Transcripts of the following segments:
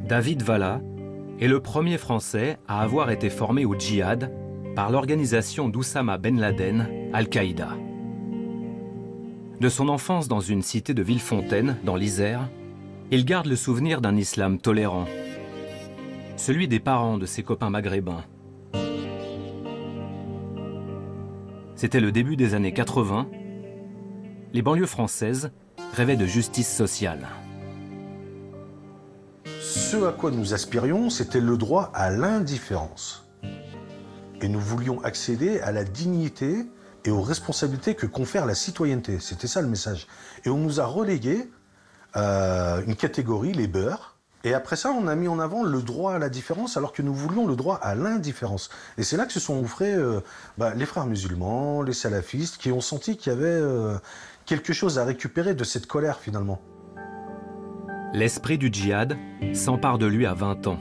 David Valla est le premier Français à avoir été formé au djihad par l'organisation d'Oussama Ben Laden, Al-Qaïda. De son enfance dans une cité de Villefontaine, dans l'Isère, il garde le souvenir d'un islam tolérant, celui des parents de ses copains maghrébins. C'était le début des années 80. Les banlieues françaises rêvaient de justice sociale. Ce à quoi nous aspirions, c'était le droit à l'indifférence. Et nous voulions accéder à la dignité et aux responsabilités que confère la citoyenneté. C'était ça le message. Et on nous a relégué une catégorie, les beurs. Et après ça, on a mis en avant le droit à la différence alors que nous voulions le droit à l'indifférence. Et c'est là que se sont ouvrés les frères musulmans, les salafistes, qui ont senti qu'il y avait quelque chose à récupérer de cette colère finalement. L'esprit du djihad s'empare de lui à 20 ans.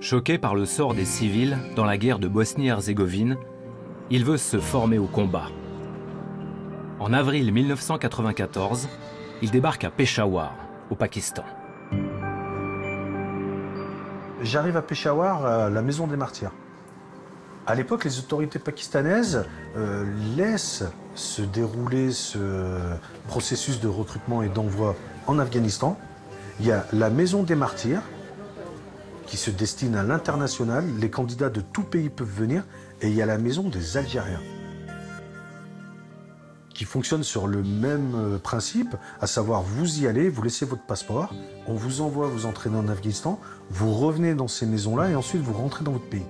Choqué par le sort des civils dans la guerre de Bosnie-Herzégovine, il veut se former au combat. En avril 1994, il débarque à Peshawar, au Pakistan. J'arrive à Peshawar, la maison des martyrs. À l'époque, les autorités pakistanaises laissent se dérouler ce processus de recrutement et d'envoi en Afghanistan. Il y a la maison des martyrs qui se destine à l'international. Les candidats de tout pays peuvent venir. Et il y a la maison des Algériens qui fonctionne sur le même principe, à savoir vous y allez, vous laissez votre passeport, on vous envoie vous entraîner en Afghanistan, vous revenez dans ces maisons-là et ensuite vous rentrez dans votre pays.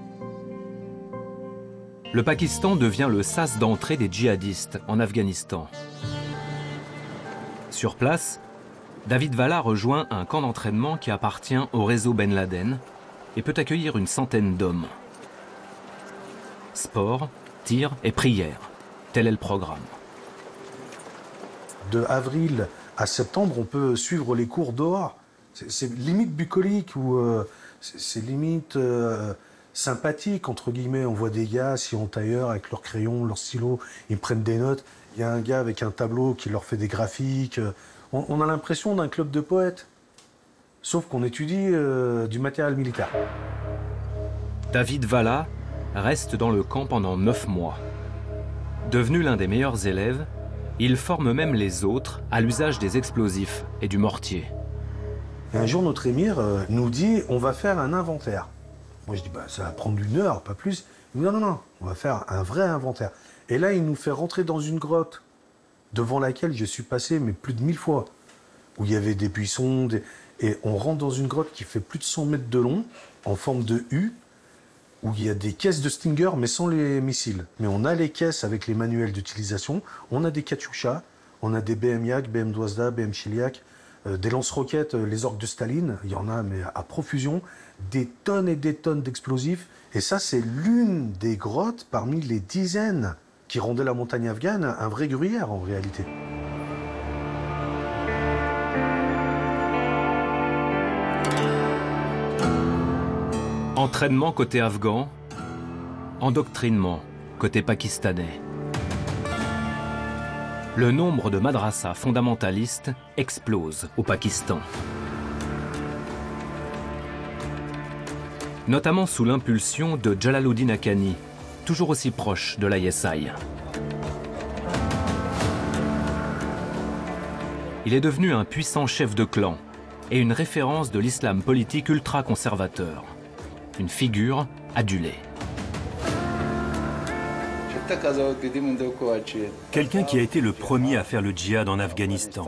Le Pakistan devient le sas d'entrée des djihadistes en Afghanistan. Sur place, David Valla rejoint un camp d'entraînement qui appartient au réseau Ben Laden et peut accueillir une centaine d'hommes. Sport, tir et prière, tel est le programme. De avril à septembre, on peut suivre les cours dehors. C'est limite bucolique ou c'est limite sympathique, entre guillemets. On voit des gars assis en tailleur avec leurs crayons, leurs stylos, ils prennent des notes. Il y a un gars avec un tableau qui leur fait des graphiques. On a l'impression d'un club de poètes, sauf qu'on étudie du matériel militaire. David Valla reste dans le camp pendant 9 mois. Devenu l'un des meilleurs élèves, il forme même les autres à l'usage des explosifs et du mortier. Et un jour, notre émir nous dit on va faire un inventaire. Moi, je dis ça va prendre 1 heure, pas plus. Il dit non, on va faire un vrai inventaire. Et là, il nous fait rentrer dans une grotte devant laquelle je suis passé mais plus de 1000 fois, où il y avait des buissons, et on rentre dans une grotte qui fait plus de 100 mètres de long, en forme de U, où il y a des caisses de Stinger, mais sans les missiles. Mais on a les caisses avec les manuels d'utilisation, on a des Katyusha, on a des BM Yak, BM Dwazda, BM Chiliak, des lance-roquettes, les orques de Staline, il y en a mais à profusion, des tonnes et des tonnes d'explosifs. Et ça, c'est l'une des grottes parmi les dizaines qui rendaient la montagne afghane un vrai gruyère en réalité. Entraînement côté afghan, endoctrinement côté pakistanais. Le nombre de madrasas fondamentalistes explose au Pakistan. Notamment sous l'impulsion de Jalaluddin Haqqani, toujours aussi proche de l'ISI. Il est devenu un puissant chef de clan et une référence de l'islam politique ultra-conservateur. Une figure adulée. Quelqu'un qui a été le premier à faire le djihad en Afghanistan,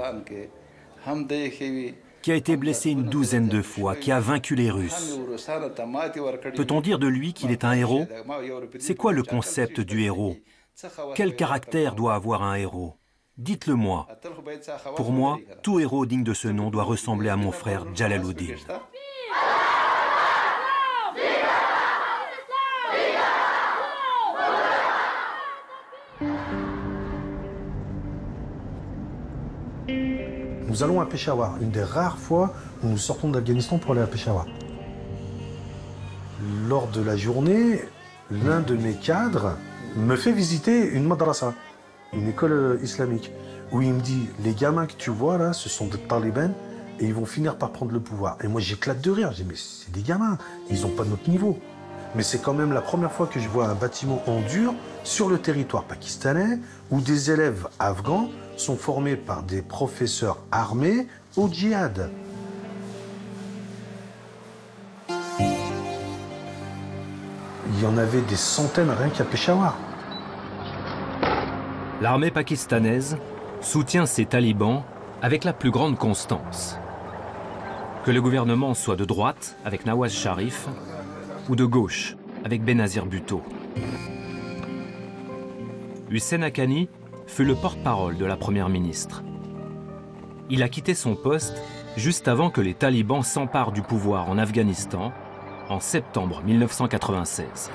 qui a été blessé une 12aine de fois, qui a vaincu les Russes. Peut-on dire de lui qu'il est un héros? C'est quoi le concept du héros? Quel caractère doit avoir un héros? Dites-le moi. Pour moi, tout héros digne de ce nom doit ressembler à mon frère Jalaluddin. Nous allons à Peshawar, une des rares fois où nous sortons d'Afghanistan pour aller à Peshawar. Lors de la journée, l'un de mes cadres me fait visiter une madrasa. une école islamique, où il me dit, les gamins que tu vois là, ce sont des talibans, et ils vont finir par prendre le pouvoir. Et moi, j'éclate de rire. Je dis, mais c'est des gamins, ils n'ont pas notre niveau. Mais c'est quand même la première fois que je vois un bâtiment en dur sur le territoire pakistanais, où des élèves afghans sont formés par des professeurs armés au djihad. Il y en avait des centaines rien qu'à Peshawar. L'armée pakistanaise soutient ces talibans avec la plus grande constance. Que le gouvernement soit de droite, avec Nawaz Sharif, ou de gauche, avec Benazir Bhutto. Hussein Haqqani fut le porte-parole de la première ministre. Il a quitté son poste juste avant que les talibans s'emparent du pouvoir en Afghanistan, en septembre 1996.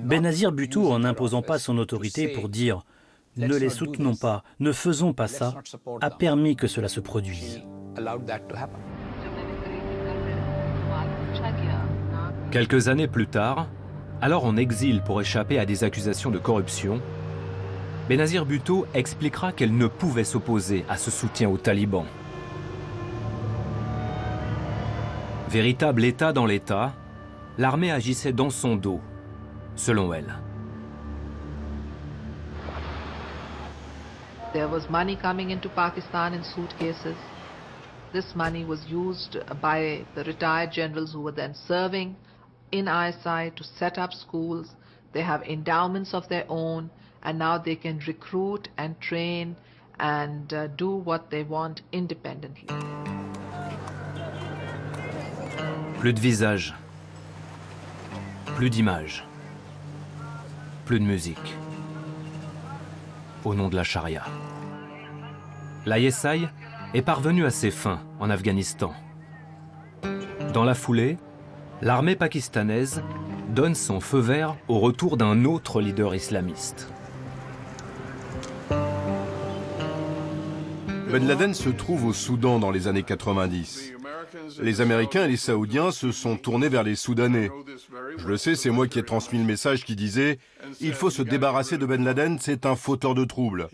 Benazir Bhutto, en n'imposant pas son autorité pour dire « ne les soutenons pas, ne faisons pas ça », a permis que cela se produise. Quelques années plus tard, alors en exil pour échapper à des accusations de corruption, Benazir Bhutto expliquera qu'elle ne pouvait s'opposer à ce soutien aux talibans. Véritable État dans l'État, l'armée agissait dans son dos, selon elle. There was money coming into Pakistan in suitcases. This money was used by the retired generals who were then serving in ISI to set up schools. They have endowments of their own, and now they can recruit and train and do what they want independently. Plus de visage, plus d'images, plus de musique. Au nom de la charia. L'ISI est parvenu à ses fins en Afghanistan. Dans la foulée, l'armée pakistanaise donne son feu vert au retour d'un autre leader islamiste. Ben Laden se trouve au Soudan dans les années 90. Les Américains et les Saoudiens se sont tournés vers les Soudanais. Je le sais, c'est moi qui ai transmis le message qui disait « Il faut se débarrasser de Ben Laden, c'est un fauteur de troubles ».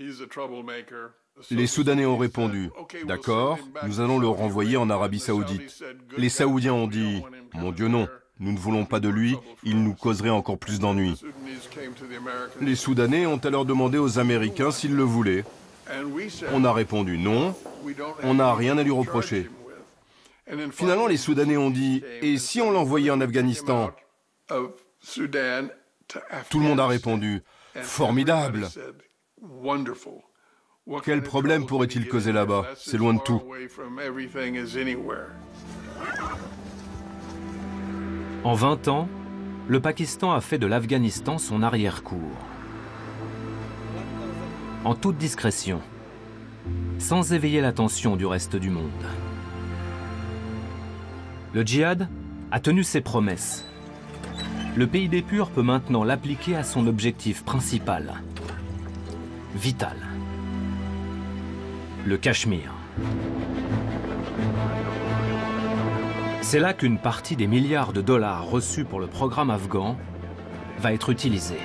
Les Soudanais ont répondu « D'accord, nous allons le renvoyer en Arabie Saoudite ». Les Saoudiens ont dit « Mon Dieu non, nous ne voulons pas de lui, il nous causerait encore plus d'ennuis ». Les Soudanais ont alors demandé aux Américains s'ils le voulaient. On a répondu « Non, on n'a rien à lui reprocher ». Finalement, les Soudanais ont dit « Et si on l'envoyait en Afghanistan ?» Tout le monde a répondu « Formidable !» Quel problème pourrait-il causer là-bas? C'est loin de tout. En 20 ans, le Pakistan a fait de l'Afghanistan son arrière-cour. En toute discrétion, sans éveiller l'attention du reste du monde. Le djihad a tenu ses promesses. Le pays des purs peut maintenant l'appliquer à son objectif principal, vital. Le Cachemire. C'est là qu'une partie des milliards de dollars reçus pour le programme afghan va être utilisée.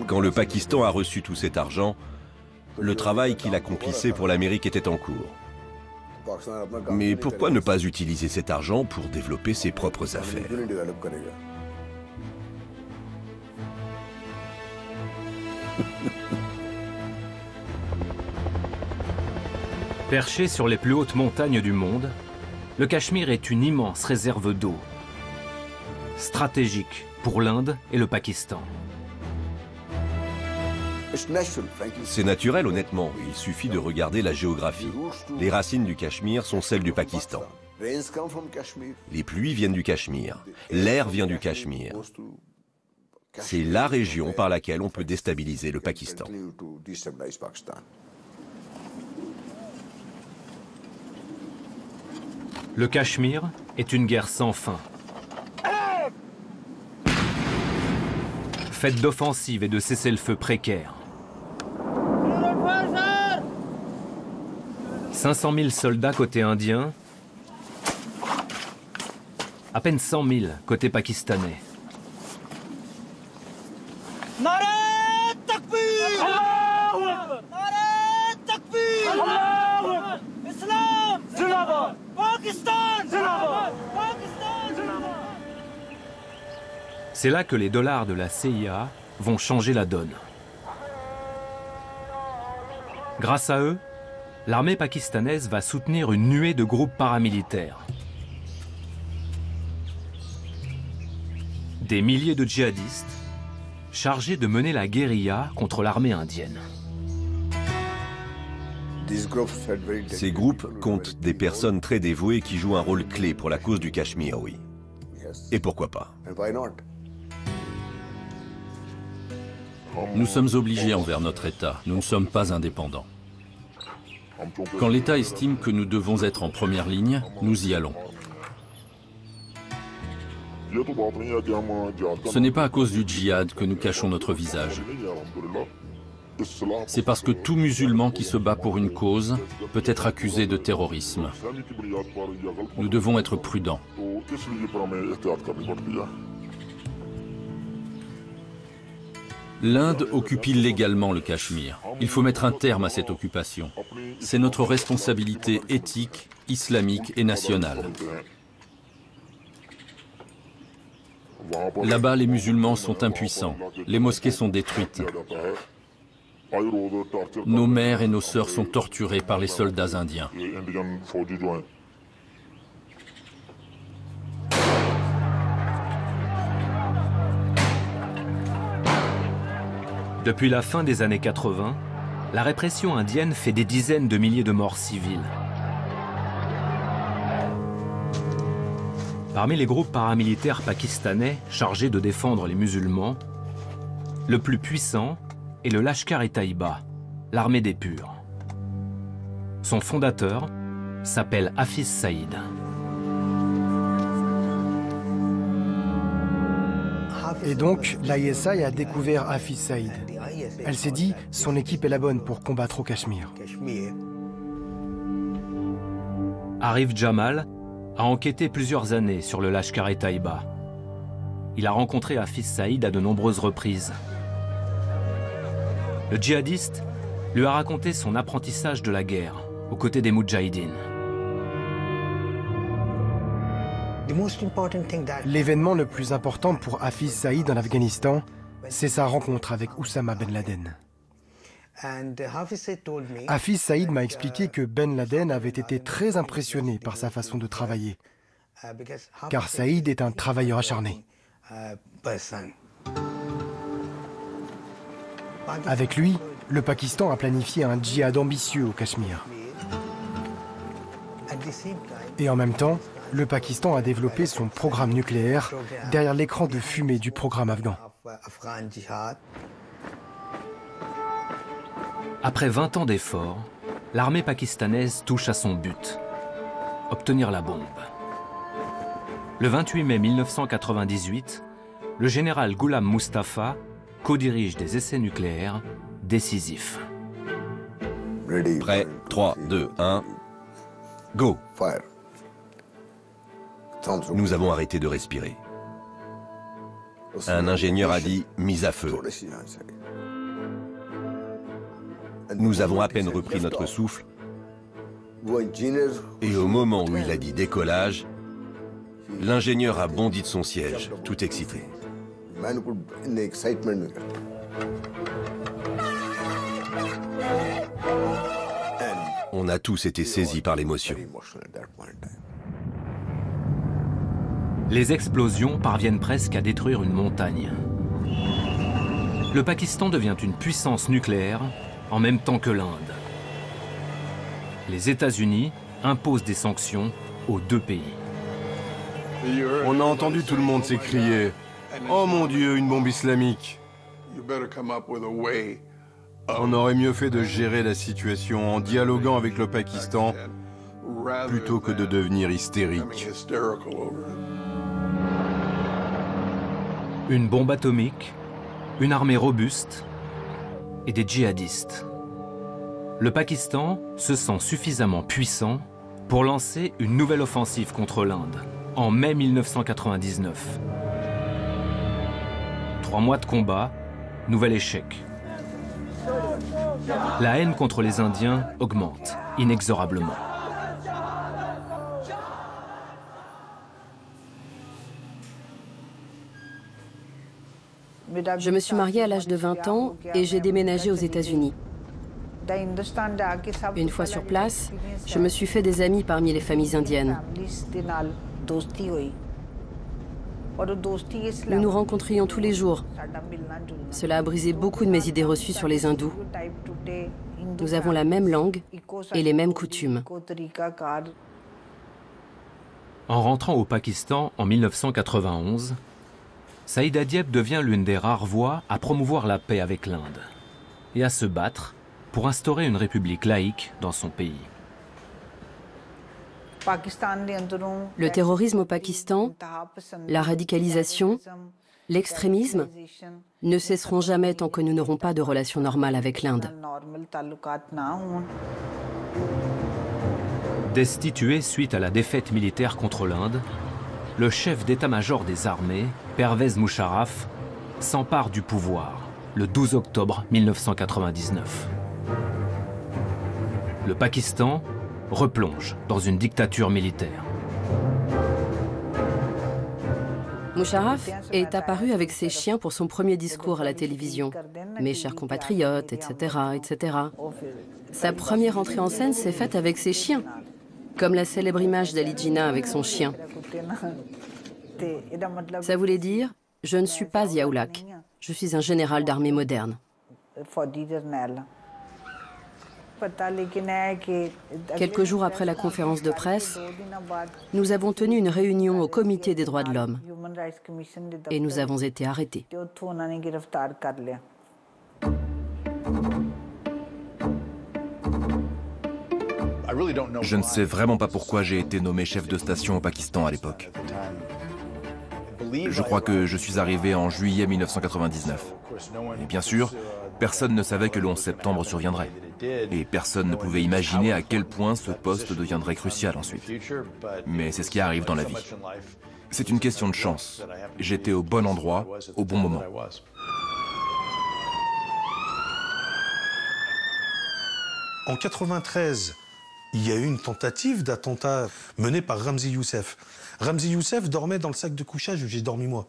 Quand le Pakistan a reçu tout cet argent, le travail qu'il accomplissait pour l'Amérique était en cours. Mais pourquoi ne pas utiliser cet argent pour développer ses propres affaires? Perché sur les plus hautes montagnes du monde, le Cachemire est une immense réserve d'eau, stratégique pour l'Inde et le Pakistan. C'est naturel, honnêtement. Il suffit de regarder la géographie. Les racines du Cachemire sont celles du Pakistan. Les pluies viennent du Cachemire. L'air vient du Cachemire. C'est la région par laquelle on peut déstabiliser le Pakistan. Le Cachemire est une guerre sans fin. Faite d'offensives et de cessez-le-feu précaires. 500 000 soldats côté indien, à peine 100 000 côté pakistanais. C'est là que les dollars de la CIA vont changer la donne. Grâce à eux, l'armée pakistanaise va soutenir une nuée de groupes paramilitaires. Des milliers de djihadistes chargés de mener la guérilla contre l'armée indienne. Ces groupes comptent des personnes très dévouées qui jouent un rôle clé pour la cause du Cachemire, oui. Et pourquoi pas? Nous sommes obligés envers notre État. Nous ne sommes pas indépendants. Quand l'État estime que nous devons être en première ligne, nous y allons. Ce n'est pas à cause du djihad que nous cachons notre visage. C'est parce que tout musulman qui se bat pour une cause peut être accusé de terrorisme. Nous devons être prudents. L'Inde occupe illégalement le Cachemire. Il faut mettre un terme à cette occupation. C'est notre responsabilité éthique, islamique et nationale. Là-bas, les musulmans sont impuissants. Les mosquées sont détruites. Nos mères et nos sœurs sont torturées par les soldats indiens. Depuis la fin des années 80, la répression indienne fait des dizaines de milliers de morts civiles. Parmi les groupes paramilitaires pakistanais chargés de défendre les musulmans, le plus puissant est le Lashkar-e-Taiba, l'armée des purs. Son fondateur s'appelle Hafiz Saïd. Et donc, l'ISI a découvert Hafiz Saïd. Elle s'est dit, son équipe est la bonne pour combattre au Cachemire. Arif Jamal a enquêté plusieurs années sur le Lashkar-e-Taiba. Il a rencontré Hafiz Saïd à de nombreuses reprises. Le djihadiste lui a raconté son apprentissage de la guerre aux côtés des Moudjahidines. L'événement le plus important pour Hafiz Saïd en Afghanistan, c'est sa rencontre avec Oussama Ben Laden. Hafiz Saïd m'a expliqué que Ben Laden avait été très impressionné par sa façon de travailler, car Saïd est un travailleur acharné. Avec lui, le Pakistan a planifié un djihad ambitieux au Cachemire. Et en même temps, le Pakistan a développé son programme nucléaire derrière l'écran de fumée du programme afghan. Après 20 ans d'efforts, l'armée pakistanaise touche à son but, obtenir la bombe. Le 28 mai 1998, le général Ghulam Mustafa co-dirige des essais nucléaires décisifs. Prêt, 3, 2, 1, go! Nous avons arrêté de respirer. Un ingénieur a dit « mise à feu ». Nous avons à peine repris notre souffle. Et au moment où il a dit « décollage », l'ingénieur a bondi de son siège, tout excité. On a tous été saisis par l'émotion. Les explosions parviennent presque à détruire une montagne. Le Pakistan devient une puissance nucléaire en même temps que l'Inde. Les États-Unis imposent des sanctions aux deux pays. On a entendu tout le monde s'écrier « Oh mon Dieu, une bombe islamique !» On aurait mieux fait de gérer la situation en dialoguant avec le Pakistan plutôt que de devenir hystérique. Une bombe atomique, une armée robuste et des djihadistes. Le Pakistan se sent suffisamment puissant pour lancer une nouvelle offensive contre l'Inde en mai 1999. 3 mois de combat nouvel échec. La haine contre les Indiens augmente inexorablement. Je me suis mariée à l'âge de 20 ans et j'ai déménagé aux États-Unis. Une fois sur place, je me suis fait des amis parmi les familles indiennes. Nous nous rencontrions tous les jours. Cela a brisé beaucoup de mes idées reçues sur les hindous. Nous avons la même langue et les mêmes coutumes. En rentrant au Pakistan en 1991, Saïda Diep devient l'une des rares voix à promouvoir la paix avec l'Inde et à se battre pour instaurer une république laïque dans son pays. Le terrorisme au Pakistan, la radicalisation, l'extrémisme ne cesseront jamais tant que nous n'aurons pas de relations normales avec l'Inde. Destitué suite à la défaite militaire contre l'Inde, le chef d'état-major des armées, Pervez Musharraf, s'empare du pouvoir le 12 octobre 1999. Le Pakistan replonge dans une dictature militaire. Musharraf est apparu avec ses chiens pour son premier discours à la télévision. Mes chers compatriotes, etc., etc. Sa première entrée en scène s'est faite avec ses chiens, comme la célèbre image d'Ali Jinnah avec son chien. Ça voulait dire « Je ne suis pas Zia-ul-Haq, je suis un général d'armée moderne ». Quelques jours après la conférence de presse, nous avons tenu une réunion au Comité des droits de l'homme et nous avons été arrêtés. Je ne sais vraiment pas pourquoi j'ai été nommé chef de station au Pakistan à l'époque. Je crois que je suis arrivé en juillet 1999. Et bien sûr, personne ne savait que le 11 septembre surviendrait. Et personne ne pouvait imaginer à quel point ce poste deviendrait crucial ensuite. Mais c'est ce qui arrive dans la vie. C'est une question de chance. J'étais au bon endroit, au bon moment. En 1993, il y a eu une tentative d'attentat menée par Ramzi Youssef. Ramzi Youssef dormait dans le sac de couchage où j'ai dormi moi.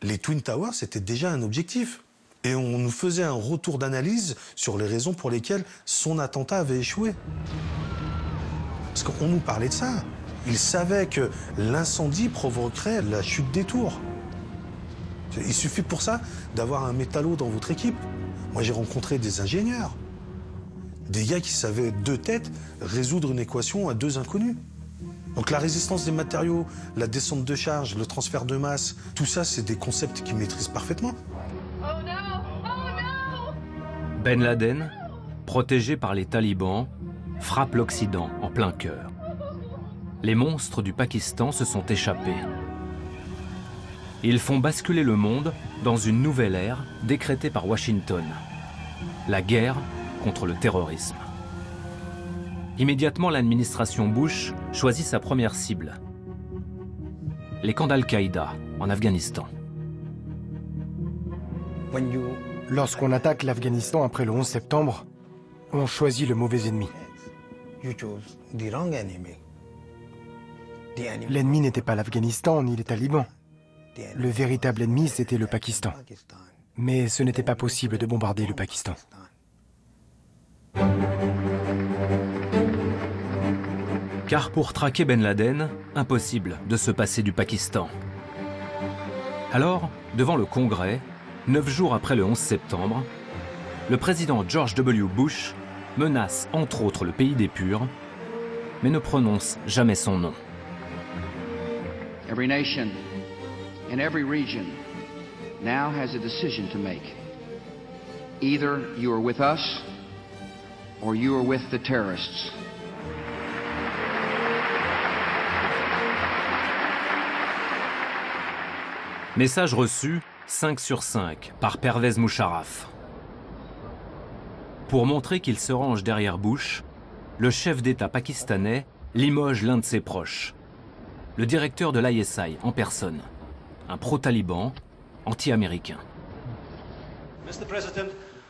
Les Twin Towers, c'était déjà un objectif. Et on nous faisait un retour d'analyse sur les raisons pour lesquelles son attentat avait échoué. Parce qu'on nous parlait de ça. Il savait que l'incendie provoquerait la chute des tours. Il suffit pour ça d'avoir un métallo dans votre équipe. Moi, j'ai rencontré des ingénieurs. Des gars qui savaient de tête résoudre une équation à deux inconnus. Donc la résistance des matériaux, la descente de charge, le transfert de masse, tout ça, c'est des concepts qu'ils maîtrisent parfaitement. Ben Laden, protégé par les talibans, frappe l'Occident en plein cœur. Les monstres du Pakistan se sont échappés. Ils font basculer le monde dans une nouvelle ère décrétée par Washington. La guerre contre le terrorisme. Immédiatement, l'administration Bush choisit sa première cible. Les camps d'Al-Qaïda en Afghanistan. Lorsqu'on attaque l'Afghanistan après le 11 septembre, on choisit le mauvais ennemi. L'ennemi n'était pas l'Afghanistan ni les talibans. Le véritable ennemi, c'était le Pakistan. Mais ce n'était pas possible de bombarder le Pakistan. Car pour traquer Ben Laden, impossible de se passer du Pakistan. Alors, devant le Congrès, 9 jours après le 11 septembre, le président George W. Bush menace entre autres le pays des Purs, mais ne prononce jamais son nom. Every nation in every region now has a decision to make. Either you are with us or you are with the terrorists. Message reçu 5 sur 5 par Pervez Musharraf. Pour montrer qu'il se range derrière Bush, le chef d'État pakistanais limoge l'un de ses proches, le directeur de l'ISI en personne, un pro-taliban anti-américain. Mr. President,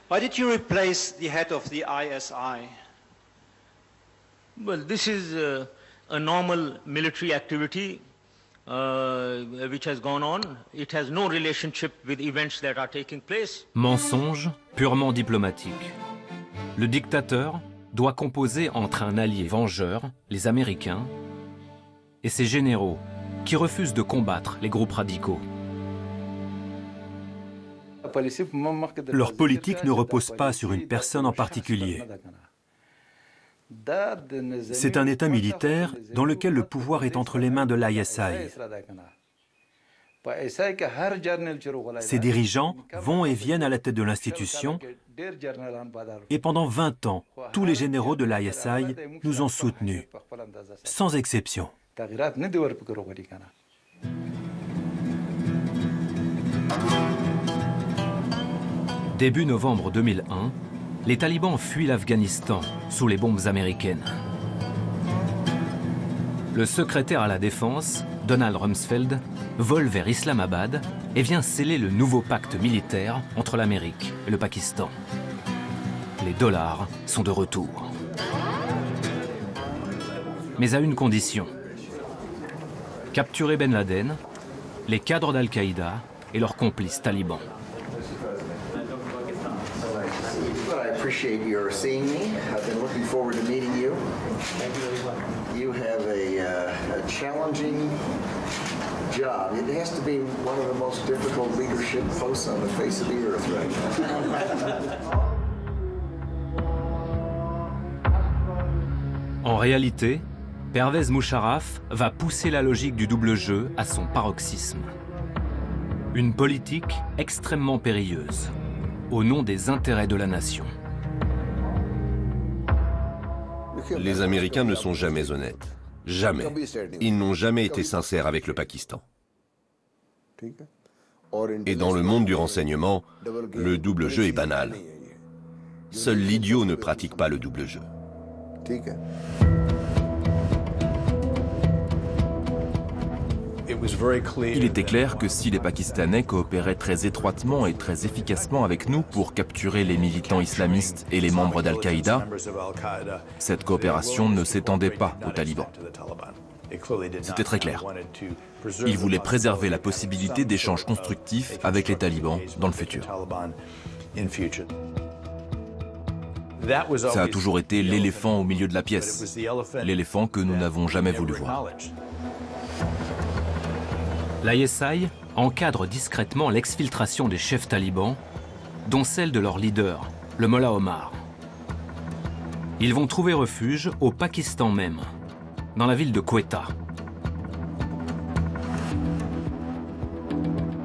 why did you replace the head of the ISI? Well, this is a normal military activity which has gone on. It has no relationship with events that are taking place. Mensonge purement diplomatique. Le dictateur doit composer entre un allié vengeur, les Américains, et ses généraux, qui refusent de combattre les groupes radicaux. Leur politique ne repose pas sur une personne en particulier. C'est un État militaire dans lequel le pouvoir est entre les mains de l'ISI. Ses dirigeants vont et viennent à la tête de l'institution et pendant 20 ans, tous les généraux de l'ISI nous ont soutenus, sans exception. Début novembre 2001, les talibans fuient l'Afghanistan sous les bombes américaines. Le secrétaire à la Défense, Donald Rumsfeld, vole vers Islamabad et vient sceller le nouveau pacte militaire entre l'Amérique et le Pakistan. Les dollars sont de retour. Mais à une condition. Capturer Ben Laden, les cadres d'Al-Qaïda et leurs complices talibans. I appreciate your seeing me. I've been looking forward to meeting you. You have a challenging job. It has to be one of the most difficult leadership posts on the face of the earth right now. En réalité, Pervez Musharraf va pousser la logique du double jeu à son paroxysme. Une politique extrêmement périlleuse, au nom des intérêts de la nation. Les Américains ne sont jamais honnêtes. Jamais. Ils n'ont jamais été sincères avec le Pakistan. Et dans le monde du renseignement, le double jeu est banal. Seul l'idiot ne pratique pas le double jeu. Il était clair que si les Pakistanais coopéraient très étroitement et très efficacement avec nous pour capturer les militants islamistes et les membres d'Al-Qaïda, cette coopération ne s'étendait pas aux talibans. C'était très clair. Ils voulaient préserver la possibilité d'échanges constructifs avec les talibans dans le futur. Ça a toujours été l'éléphant au milieu de la pièce, l'éléphant que nous n'avons jamais voulu voir. L'ISI encadre discrètement l'exfiltration des chefs talibans, dont celle de leur leader, le Mollah Omar. Ils vont trouver refuge au Pakistan même, dans la ville de Quetta.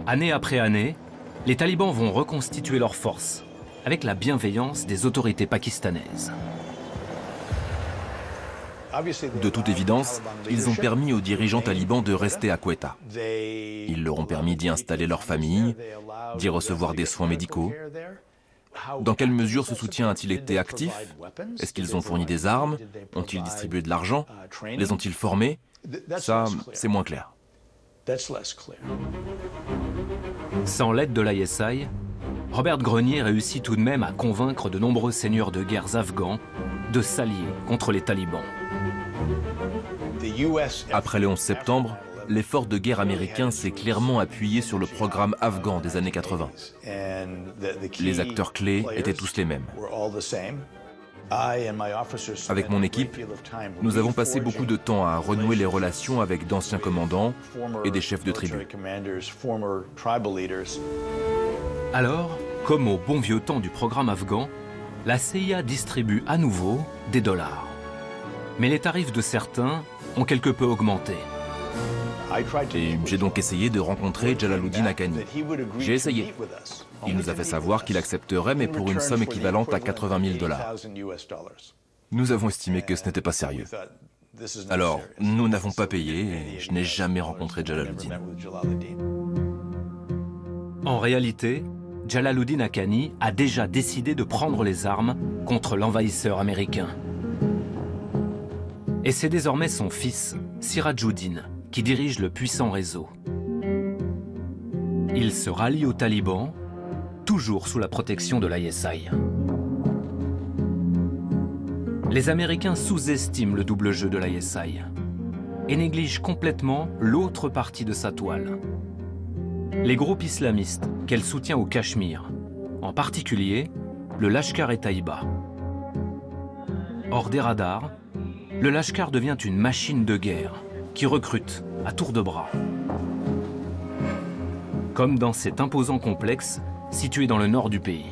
Année après année, les talibans vont reconstituer leurs forces, avec la bienveillance des autorités pakistanaises. De toute évidence, ils ont permis aux dirigeants talibans de rester à Quetta. Ils leur ont permis d'y installer leur famille, d'y recevoir des soins médicaux. Dans quelle mesure ce soutien a-t-il été actif? Est-ce qu'ils ont fourni des armes? Ont-ils distribué de l'argent? Les ont-ils formés? Ça, c'est moins clair. Sans l'aide de l'ISI, Robert Grenier réussit tout de même à convaincre de nombreux seigneurs de guerre afghans de s'allier contre les talibans. Après le 11 septembre, l'effort de guerre américain s'est clairement appuyé sur le programme afghan des années 80. Les acteurs clés étaient tous les mêmes. Avec mon équipe, nous avons passé beaucoup de temps à renouer les relations avec d'anciens commandants et des chefs de tribus. Alors, comme au bon vieux temps du programme afghan, la CIA distribue à nouveau des dollars. Mais les tarifs de certains ont quelque peu augmenté. Et j'ai donc essayé de rencontrer Jalaluddin Haqqani. J'ai essayé. Il nous a fait savoir qu'il accepterait, mais pour une somme équivalente à 80 000 $. Nous avons estimé que ce n'était pas sérieux. Alors, nous n'avons pas payé et je n'ai jamais rencontré Jalaluddin. En réalité, Jalaluddin Haqqani a déjà décidé de prendre les armes contre l'envahisseur américain. Et c'est désormais son fils, Sirajuddin, qui dirige le puissant réseau. Il se rallie aux talibans, toujours sous la protection de l'ISI. Les Américains sous-estiment le double jeu de l'ISI et négligent complètement l'autre partie de sa toile. Les groupes islamistes qu'elle soutient au Cachemire, en particulier le Lashkar-e-Taïba. Hors des radars, le Lashkar devient une machine de guerre qui recrute à tour de bras. Comme dans cet imposant complexe situé dans le nord du pays.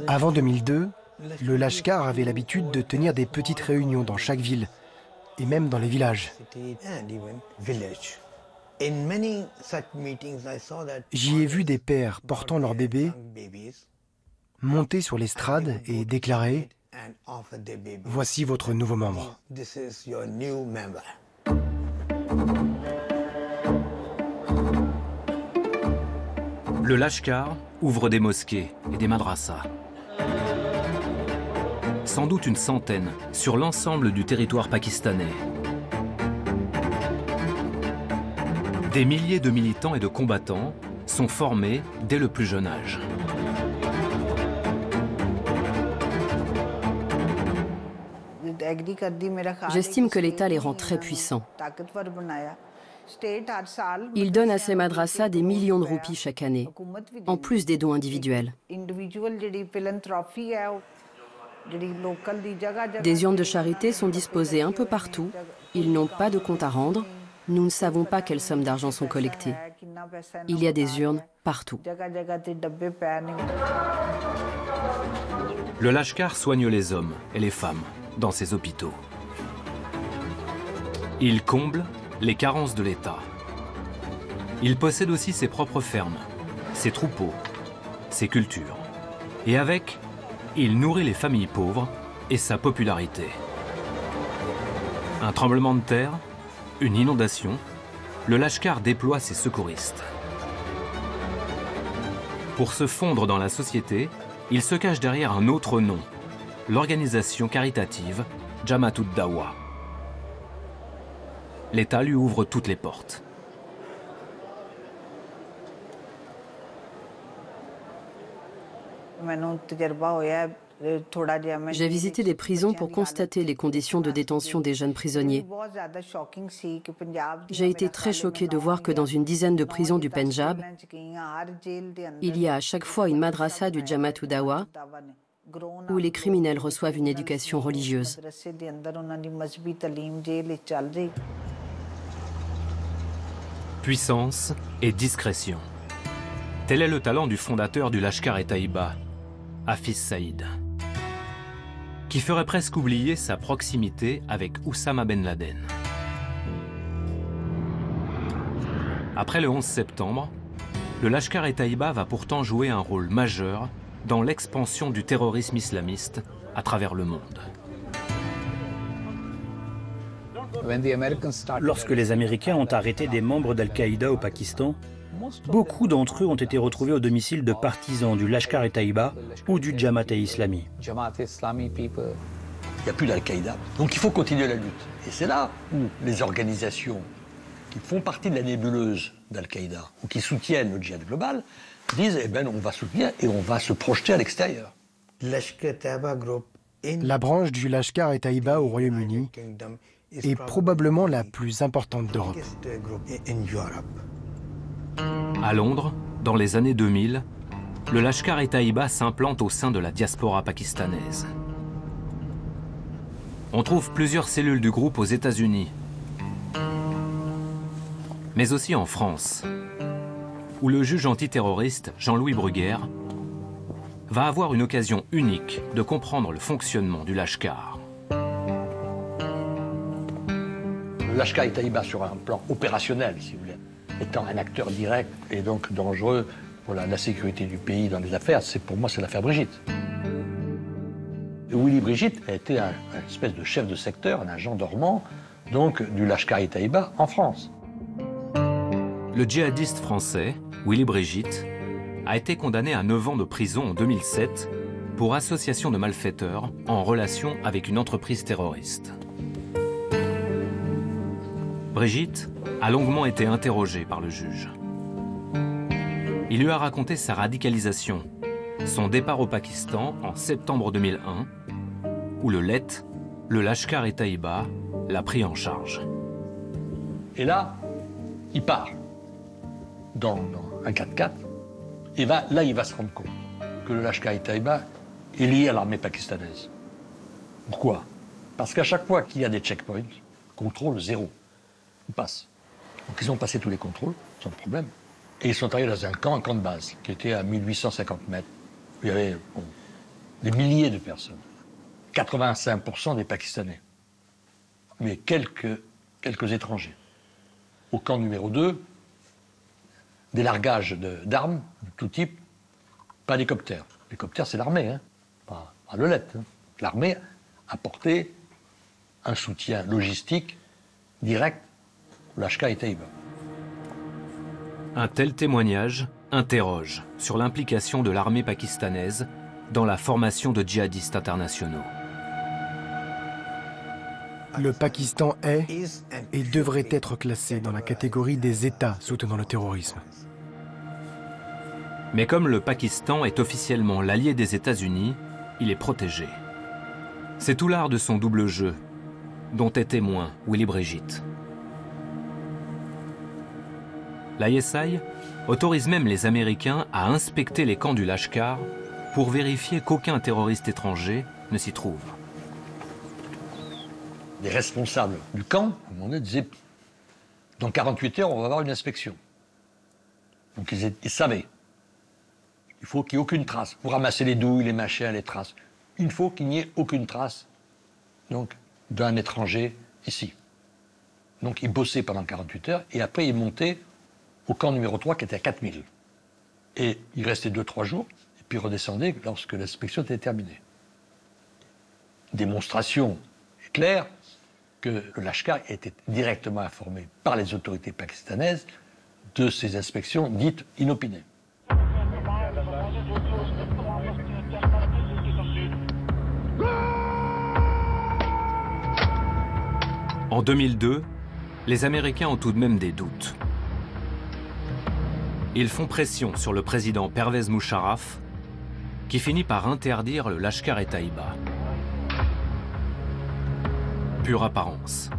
Avant 2002, le Lashkar avait l'habitude de tenir des petites réunions dans chaque ville, et même dans les villages. J'y ai vu des pères portant leurs bébés monter sur l'estrade et déclarer « Voici votre nouveau membre ». Le Lashkar ouvre des mosquées et des madrasas. Sans doute une centaine sur l'ensemble du territoire pakistanais. Des milliers de militants et de combattants sont formés dès le plus jeune âge. J'estime que l'État les rend très puissants. Il donne à ces madrasas des millions de roupies chaque année, en plus des dons individuels. Des urnes de charité sont disposées un peu partout. Ils n'ont pas de compte à rendre. Nous ne savons pas quelles sommes d'argent sont collectées. Il y a des urnes partout. Le Lashkar soigne les hommes et les femmes dans ses hôpitaux. Il comble les carences de l'État. Il possède aussi ses propres fermes, ses troupeaux, ses cultures. Et avec, il nourrit les familles pauvres et sa popularité. Un tremblement de terre, une inondation, le Lashkar déploie ses secouristes. Pour se fondre dans la société, il se cache derrière un autre nom, l'organisation caritative Jamaat ud-Dawa. L'État lui ouvre toutes les portes. J'ai visité des prisons pour constater les conditions de détention des jeunes prisonniers. J'ai été très choquée de voir que dans une dizaine de prisons du Pendjab, il y a à chaque fois une madrasa du Jamaat ud-Dawa où les criminels reçoivent une éducation religieuse. Puissance et discrétion. Tel est le talent du fondateur du Lashkar-e-Taïba, Hafiz Saïd, qui ferait presque oublier sa proximité avec Oussama Ben Laden. Après le 11 septembre, le Lashkar-e-Taïba va pourtant jouer un rôle majeur dans l'expansion du terrorisme islamiste à travers le monde. Lorsque les Américains ont arrêté des membres d'Al-Qaïda au Pakistan, beaucoup d'entre eux ont été retrouvés au domicile de partisans du Lashkar-e-Taïba ou du Jamaat-e-Islami. Il n'y a plus d'Al-Qaïda. Donc il faut continuer la lutte. Et c'est là où les organisations qui font partie de la nébuleuse d'Al-Qaïda ou qui soutiennent le djihad global disent eh ben, on va soutenir et on va se projeter à l'extérieur. La branche du Lashkar-e-Taïba au Royaume-Uni est probablement la plus importante d'Europe. À Londres, dans les années 2000, le Lashkar-e-Taïba s'implante au sein de la diaspora pakistanaise. On trouve plusieurs cellules du groupe aux États-Unis, mais aussi en France, où le juge antiterroriste Jean-Louis Bruguère va avoir une occasion unique de comprendre le fonctionnement du Lashkar. Le Lashkar-e-Taïba, sur un plan opérationnel, si vous voulez, étant un acteur direct et donc dangereux pour la sécurité du pays dans les affaires, pour moi, c'est l'affaire Brigitte. Willy Brigitte a été un espèce de chef de secteur, un agent dormant, donc du Lashkar-e-Taïba en France. Le djihadiste français, Willy Brigitte, a été condamné à 9 ans de prison en 2007 pour association de malfaiteurs en relation avec une entreprise terroriste. Brigitte a longuement été interrogée par le juge. Il lui a raconté sa radicalisation, son départ au Pakistan en septembre 2001, où le LET, le Lashkar-e-Taïba, l'a pris en charge. Et là, il part dans un 4x4, et là, il va se rendre compte que le Lashkar-e-Taïba est lié à l'armée pakistanaise. Pourquoi? Parce qu'à chaque fois qu'il y a des checkpoints, contrôle zéro, ils passent. Donc ils ont passé tous les contrôles, sans problème. Et ils sont arrivés dans un camp de base, qui était à 1850 mètres, où il y avait des milliers de personnes. 85% des Pakistanais, mais quelques étrangers. Au camp numéro 2, des largages d'armes de tout type, pas d'hélicoptères. L'hélicoptère, c'est l'armée, hein, pas le LET. Hein. L'armée apporté un soutien logistique direct au Lashkar-e-Taïba. Un tel témoignage interroge sur l'implication de l'armée pakistanaise dans la formation de djihadistes internationaux. Le Pakistan est et devrait être classé dans la catégorie des États soutenant le terrorisme. Mais comme le Pakistan est officiellement l'allié des États-Unis, il est protégé. C'est tout l'art de son double jeu, dont est témoin Willy Brigitte. L'ISI autorise même les Américains à inspecter les camps du Lashkar pour vérifier qu'aucun terroriste étranger ne s'y trouve. Les responsables du camp, à un moment donné, disaient « Dans 48 heures, on va avoir une inspection ». Donc ils savaient. Il faut qu'il n'y ait aucune trace. Pour ramasser les douilles, les machins, les traces. Il faut qu'il n'y ait aucune trace donc, d'un étranger ici. Donc ils bossaient pendant 48 heures et après ils montaient au camp numéro 3 qui était à 4000. Et ils restaient 2-3 jours et puis redescendaient lorsque l'inspection était terminée. Démonstration claire que le Lashkar était directement informé par les autorités pakistanaises de ces inspections dites inopinées. En 2002, les Américains ont tout de même des doutes. Ils font pression sur le président Pervez Musharraf, qui finit par interdire le Lashkar-e-Taïba. Pure apparence.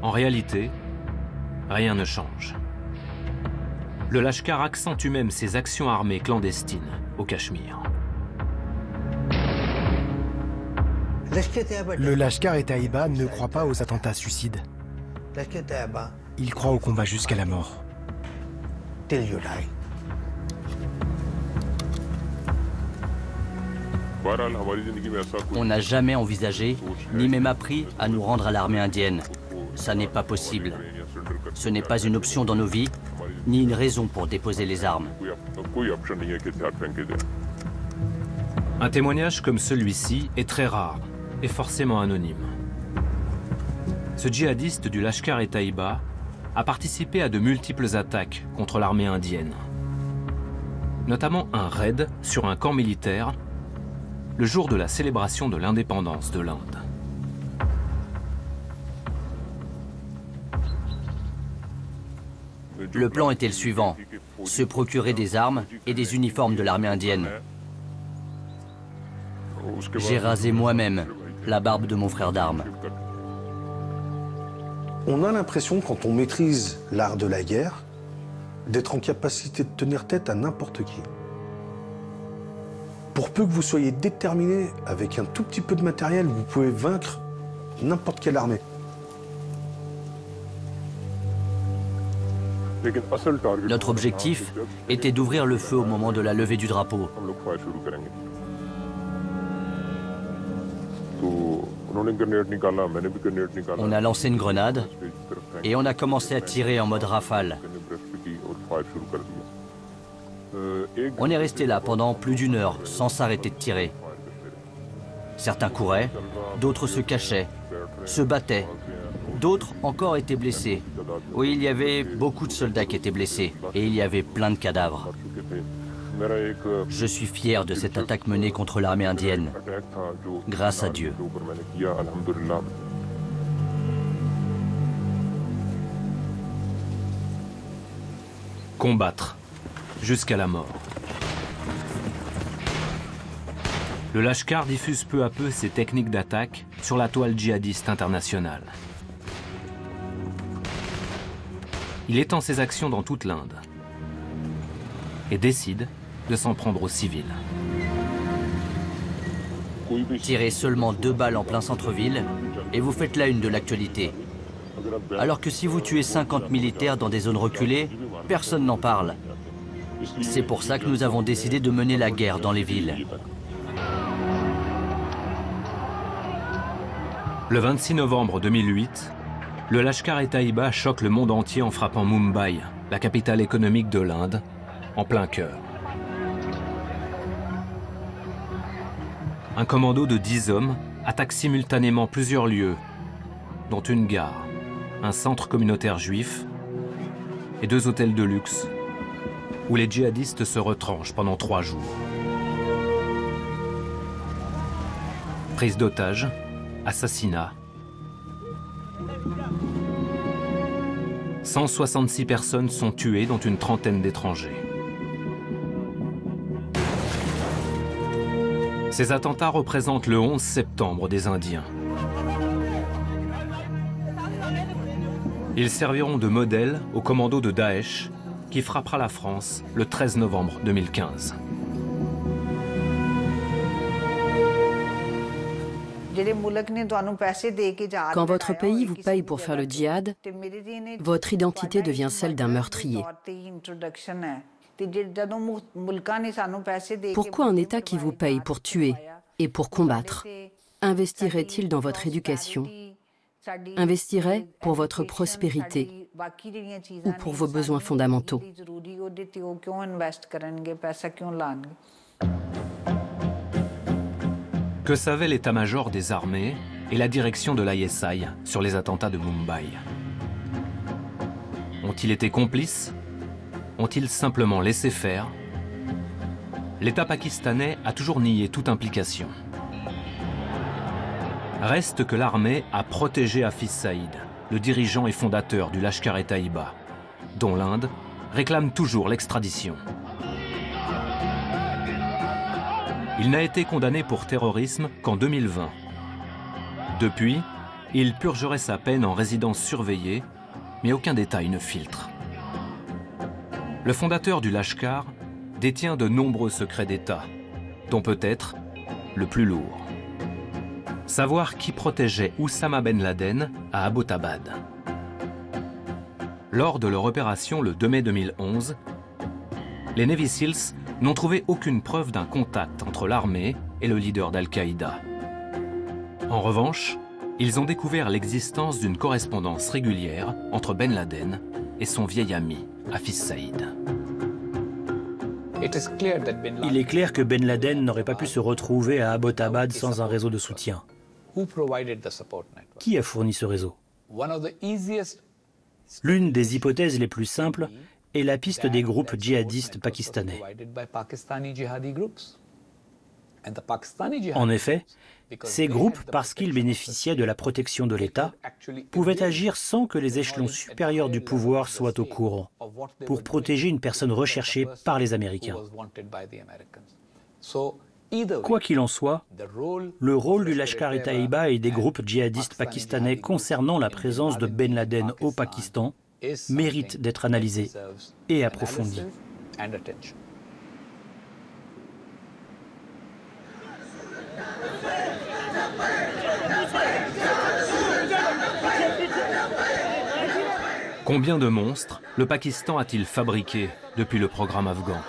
En réalité, rien ne change. Le Lashkar accentue même ses actions armées clandestines au Cachemire. Le Lashkar-e-Taïba ne croit pas aux attentats suicides. Il croit au combat jusqu'à la mort. On n'a jamais envisagé, ni même appris à nous rendre à l'armée indienne. Ça n'est pas possible. Ce n'est pas une option dans nos vies, ni une raison pour déposer les armes. Un témoignage comme celui-ci est très rare et forcément anonyme. Ce djihadiste du Lashkar-e-Taïba a participé à de multiples attaques contre l'armée indienne. Notamment un raid sur un camp militaire le jour de la célébration de l'indépendance de l'Inde. Le plan était le suivant, se procurer des armes et des uniformes de l'armée indienne. J'ai rasé moi-même la barbe de mon frère d'armes. On a l'impression, quand on maîtrise l'art de la guerre, d'être en capacité de tenir tête à n'importe qui. Pour peu que vous soyez déterminé, avec un tout petit peu de matériel, vous pouvez vaincre n'importe quelle armée. Notre objectif était d'ouvrir le feu au moment de la levée du drapeau. On a lancé une grenade et on a commencé à tirer en mode rafale. On est resté là pendant plus d'une heure sans s'arrêter de tirer. Certains couraient, d'autres se cachaient, se battaient. D'autres encore étaient blessés. Oui, il y avait beaucoup de soldats qui étaient blessés et il y avait plein de cadavres. Je suis fier de cette attaque menée contre l'armée indienne. Grâce à Dieu. Combattre, jusqu'à la mort. Le Lashkar diffuse peu à peu ses techniques d'attaque sur la toile djihadiste internationale. Il étend ses actions dans toute l'Inde et décide de s'en prendre aux civils. Tirez seulement 2 balles en plein centre-ville et vous faites la une de l'actualité. Alors que si vous tuez 50 militaires dans des zones reculées, personne n'en parle. C'est pour ça que nous avons décidé de mener la guerre dans les villes. Le 26 novembre 2008, le Lashkar-e-Taiba choque le monde entier en frappant Mumbai, la capitale économique de l'Inde, en plein cœur. Un commando de 10 hommes attaque simultanément plusieurs lieux, dont une gare, un centre communautaire juif et 2 hôtels de luxe, où les djihadistes se retranchent pendant 3 jours. Prise d'otages, assassinat. 166 personnes sont tuées, dont une trentaine d'étrangers. Ces attentats représentent le 11 septembre des Indiens. Ils serviront de modèle au commando de Daesh qui frappera la France le 13 novembre 2015. Quand votre pays vous paye pour faire le djihad, votre identité devient celle d'un meurtrier. Pourquoi un État qui vous paye pour tuer et pour combattre investirait-il dans votre éducation, investirait pour votre prospérité ou pour vos besoins fondamentaux? Que savait l'état-major des armées et la direction de l'ISI sur les attentats de Mumbai? Ont-ils été complices? Ont-ils simplement laissé faire? L'État pakistanais a toujours nié toute implication. Reste que l'armée a protégé Hafiz Saïd, le dirigeant et fondateur du Lashkar-e-Taiba, dont l'Inde réclame toujours l'extradition. Il n'a été condamné pour terrorisme qu'en 2020. Depuis, il purgerait sa peine en résidence surveillée, mais aucun détail ne filtre. Le fondateur du Lashkar détient de nombreux secrets d'État, dont peut-être le plus lourd. Savoir qui protégeait Oussama Ben Laden à Abbottabad. Lors de leur opération le 2 mai 2011, les Navy Seals n'ont trouvé aucune preuve d'un contact entre l'armée et le leader d'Al-Qaïda. En revanche, ils ont découvert l'existence d'une correspondance régulière entre Ben Laden et son vieil ami, Hafiz Saïd. Il est clair que Ben Laden n'aurait pas pu se retrouver à Abbottabad sans un réseau de soutien. Qui a fourni ce réseau? L'une des hypothèses les plus simples est la piste des groupes djihadistes pakistanais. En effet, ces groupes, parce qu'ils bénéficiaient de la protection de l'État, pouvaient agir sans que les échelons supérieurs du pouvoir soient au courant, pour protéger une personne recherchée par les Américains. Quoi qu'il en soit, le rôle du Lashkar-e-Taiba et des groupes djihadistes pakistanais concernant la présence de Ben Laden au Pakistan mérite d'être analysé et approfondi. Combien de monstres le Pakistan a-t-il fabriqué depuis le programme afghan?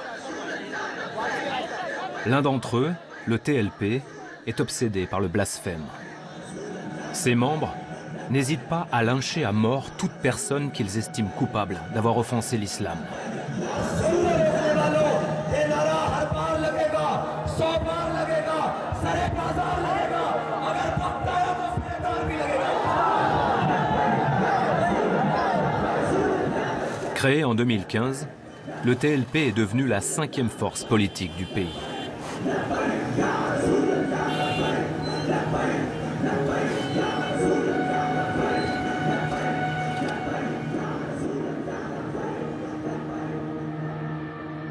L'un d'entre eux, le TLP, est obsédé par le blasphème. Ses membres n'hésitent pas à lyncher à mort toute personne qu'ils estiment coupable d'avoir offensé l'islam. Créé en 2015, le TLP est devenu la 5e force politique du pays.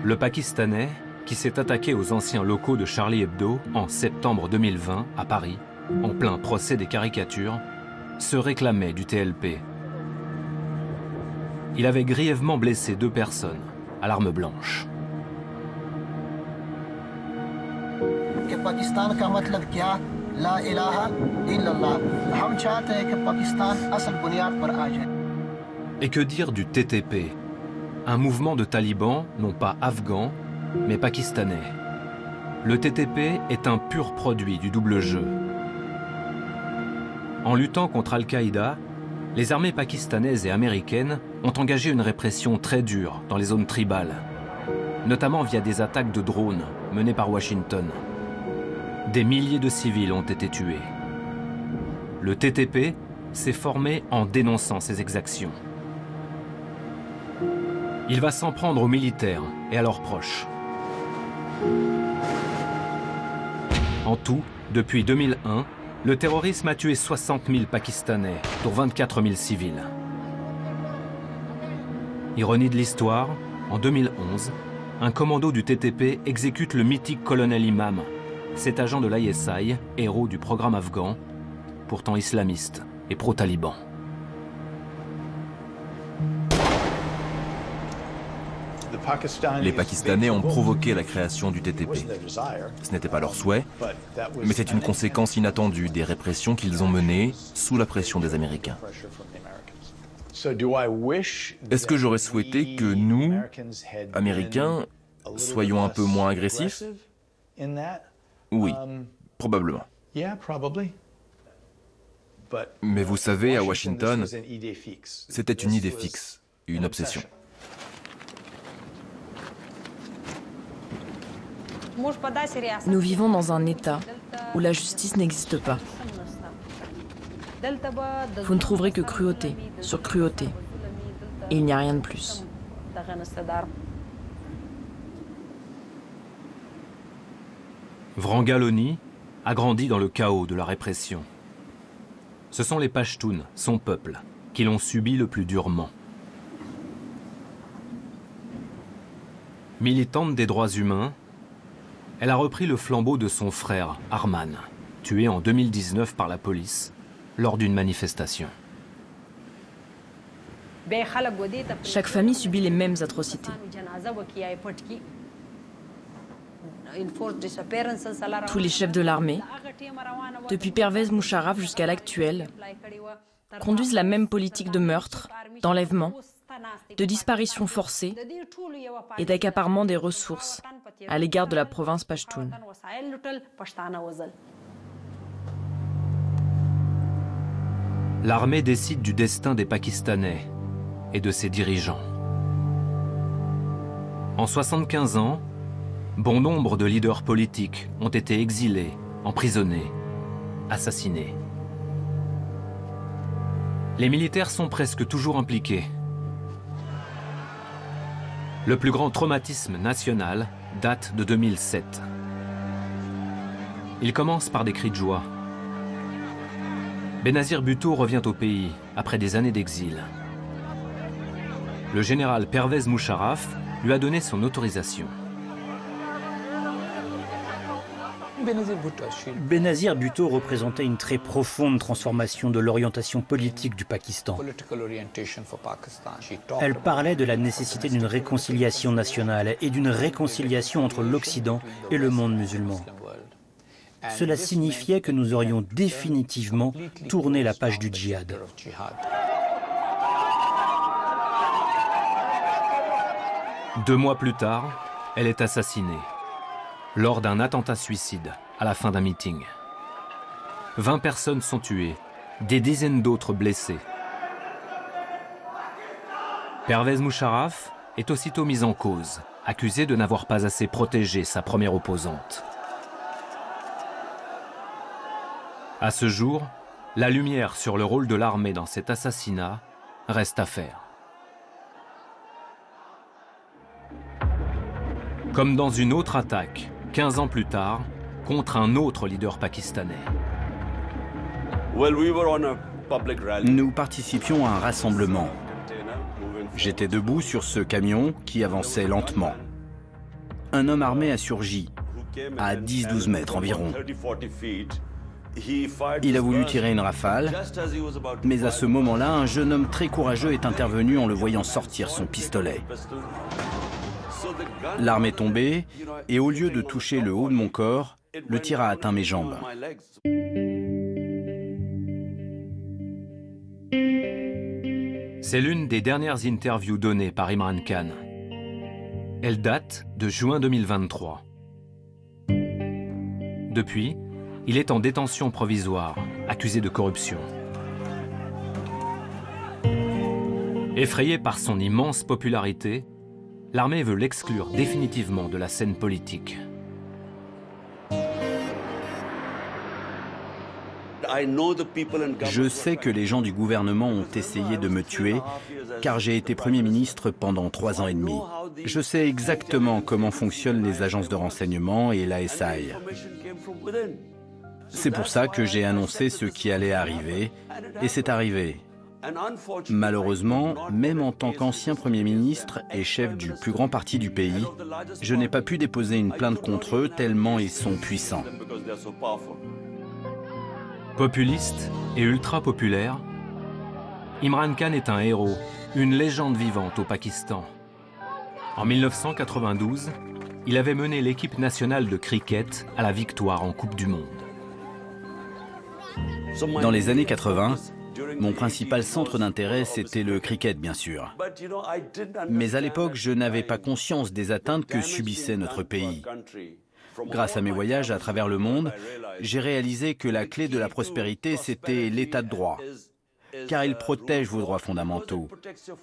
Le Pakistanais, qui s'est attaqué aux anciens locaux de Charlie Hebdo en septembre 2020 à Paris, en plein procès des caricatures, se réclamait du TLP. Il avait grièvement blessé 2 personnes à l'arme blanche. Et que dire du TTP, un mouvement de talibans, non pas afghans, mais pakistanais. Le TTP est un pur produit du double jeu. En luttant contre Al-Qaïda, les armées pakistanaises et américaines ont engagé une répression très dure dans les zones tribales, notamment via des attaques de drones menées par Washington. Des milliers de civils ont été tués. Le TTP s'est formé en dénonçant ces exactions. Il va s'en prendre aux militaires et à leurs proches. En tout, depuis 2001, le terrorisme a tué 60 000 Pakistanais, dont 24 000 civils. Ironie de l'histoire, en 2011, un commando du TTP exécute le mythique colonel Imam, cet agent de l'ISI, héros du programme afghan, pourtant islamiste et pro-taliban. Les Pakistanais ont provoqué la création du TTP. Ce n'était pas leur souhait, mais c'est une conséquence inattendue des répressions qu'ils ont menées sous la pression des Américains. Est-ce que j'aurais souhaité que nous, Américains, soyons un peu moins agressifs? Oui, probablement. Mais vous savez, à Washington, c'était une idée fixe, une obsession. Nous vivons dans un État où la justice n'existe pas. Vous ne trouverez que cruauté sur cruauté. Et il n'y a rien de plus. Vrangaloni a grandi dans le chaos de la répression. Ce sont les Pashtuns, son peuple, qui l'ont subi le plus durement. Militante des droits humains, elle a repris le flambeau de son frère, Arman, tué en 2019 par la police lors d'une manifestation. Chaque famille subit les mêmes atrocités. Tous les chefs de l'armée, depuis Pervez Musharraf jusqu'à l'actuel, conduisent la même politique de meurtre, d'enlèvement, de disparition forcée et d'accaparement des ressources à l'égard de la province Pashtun. L'armée décide du destin des Pakistanais et de ses dirigeants. En 75 ans, bon nombre de leaders politiques ont été exilés, emprisonnés, assassinés. Les militaires sont presque toujours impliqués. Le plus grand traumatisme national date de 2007. Il commence par des cris de joie. Benazir Bhutto revient au pays après des années d'exil. Le général Pervez Musharraf lui a donné son autorisation. Benazir Bhutto représentait une très profonde transformation de l'orientation politique du Pakistan. Elle parlait de la nécessité d'une réconciliation nationale et d'une réconciliation entre l'Occident et le monde musulman. Cela signifiait que nous aurions définitivement tourné la page du djihad. Deux mois plus tard, elle est assassinée lors d'un attentat-suicide à la fin d'un meeting. 20 personnes sont tuées, des dizaines d'autres blessées. Pervez Musharraf est aussitôt mise en cause, accusée de n'avoir pas assez protégé sa première opposante. À ce jour, la lumière sur le rôle de l'armée dans cet assassinat reste à faire. Comme dans une autre attaque, 15 ans plus tard, contre un autre leader pakistanais. Nous participions à un rassemblement. J'étais debout sur ce camion qui avançait lentement. un homme armé a surgi, à 10-12 mètres environ. Il a voulu tirer une rafale, mais à ce moment-là, un jeune homme très courageux est intervenu en le voyant sortir son pistolet. L'arme est tombée, et au lieu de toucher le haut de mon corps, le tir a atteint mes jambes. C'est l'une des dernières interviews données par Imran Khan. Elle date de juin 2023. Depuis, il est en détention provisoire, accusé de corruption. Effrayé par son immense popularité, l'armée veut l'exclure définitivement de la scène politique. Je sais que les gens du gouvernement ont essayé de me tuer, car j'ai été Premier ministre pendant 3 ans et demi. Je sais exactement comment fonctionnent les agences de renseignement et la SAI. C'est pour ça que j'ai annoncé ce qui allait arriver, et c'est arrivé. Malheureusement, même en tant qu'ancien Premier ministre et chef du plus grand parti du pays, je n'ai pas pu déposer une plainte contre eux tellement ils sont puissants. Populiste et ultra-populaire, Imran Khan est un héros, une légende vivante au Pakistan. En 1992, il avait mené l'équipe nationale de cricket à la victoire en Coupe du Monde. Dans les années 80, mon principal centre d'intérêt, c'était le cricket, bien sûr. Mais à l'époque, je n'avais pas conscience des atteintes que subissait notre pays. Grâce à mes voyages à travers le monde, j'ai réalisé que la clé de la prospérité, c'était l'état de droit. Car il protège vos droits fondamentaux.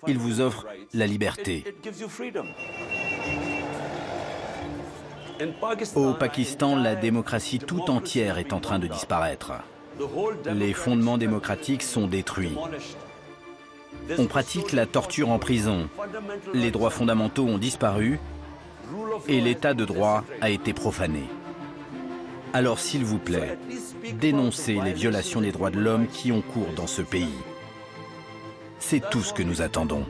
Il vous offre la liberté. Au Pakistan, la démocratie tout entière est en train de disparaître. Les fondements démocratiques sont détruits. On pratique la torture en prison. Les droits fondamentaux ont disparu et l'état de droit a été profané. Alors s'il vous plaît, dénoncez les violations des droits de l'homme qui ont cours dans ce pays. C'est tout ce que nous attendons.